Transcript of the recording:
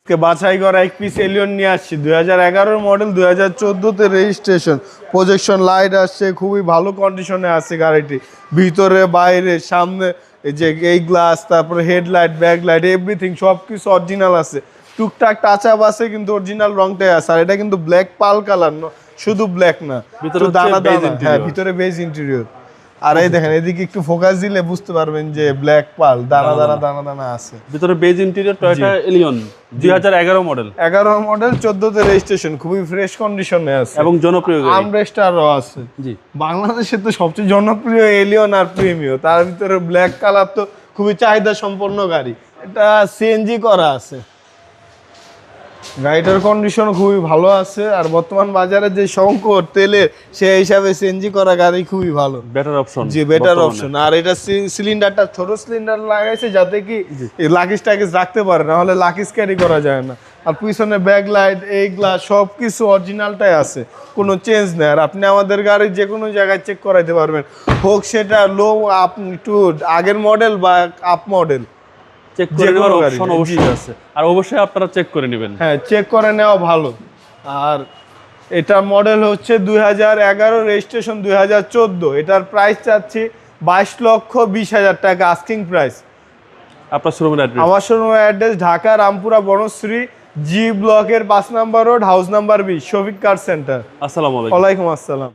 বাছাই করা এক পিস এলিয়ন নিয়ে আসছি 2011 মডেল 2014-তে রেজিস্ট্রেশন। প্রজেকশন লাইট আসছে, খুবই ভালো কন্ডিশনে আছে গাড়িটি, ভিতরে বাইরে সামনে এই যে এই গ্লাস, তারপরে হেডলাইট, ব্যাকলাইট, এভরিথিং সব কিছু অরিজিনাল আছে। টুকটাক টাচ আপ আছে কিন্তু অরিজিনাল রংটাই আছে। আর এটা কিন্তু ব্ল্যাক পাল কালার, শুধু ব্ল্যাক না, ভিতরে দানা দানা, হ্যাঁ ভিতরে বেজ ইন্টেরিয়র। আর এই দেখেন এদিকে একটু ফোকাস দিলে বুঝতে পারবেন যে ব্ল্যাক পাল দানা দানা দানা দানা আছে। ভিতরে beige interior, Toyota Allion 2011 model, 11 model 14-তে রেজিস্ট্রেশন, খুবই ফ্রেশ কন্ডিশনে আছে এবং জনপ্রিয় গাড়ি। আমরেস্টারও আছে। জি, বাংলাদেশে তো সবচেয়ে জনপ্রিয় এলিয়ন আর প্রিমিও, তার ভিতরে ব্ল্যাক কালার তো খুবই চাহিদা সম্পন্ন গাড়ি। এটা সিএনজি করা আছে, গাড়িটার কন্ডিশন খুবই ভালো আছে। আর বর্তমান বাজারে যে সংকট তেলের, সেই হিসাবে সিএনজি করা গাড়ি খুবই ভালো, বেটার অপশন। জি বেটার অপশন। আর এটা সিলিন্ডারটা ছোট সিলিন্ডার লাগাইছে যাতে কি লাগেজ টাগেজ রাখতে পারে, না হলে লাগেজ ক্যারি করা যায় না। আর পিছনে ব্যাক লাইট, এই গ্লাস সব কিছু অরিজিনালটাই আছে, কোনো চেঞ্জ নেই। আর আপনি আমাদের গাড়ি যে কোনো জায়গায় চেক করাইতে পারবেন, হোক সেটা লো আপ টু আগের মডেল বা আপ মডেল, চেক করে নেওয়ার অপশন অবশ্যই আছে। আর অবশ্যই আপনারা চেক করে নেবেন। হ্যাঁ চেক করে নেওয়া ভালো। আর এটা মডেল হচ্ছে 2011, রেজিস্ট্রেশন 2014। এটার প্রাইস চাচ্ছি 22,20,000 টাকা আস্কিং প্রাইস। আপনার শোরুমের অ্যাড্রেস? আমার শোরুমের অ্যাড্রেস ঢাকা রামপুরা বনশ্রী জি ব্লকের 5 নম্বর road, house number 20, Shafiq car centre. আসসালামু আলাইকুম। ওয়ালাইকুম আসসালাম।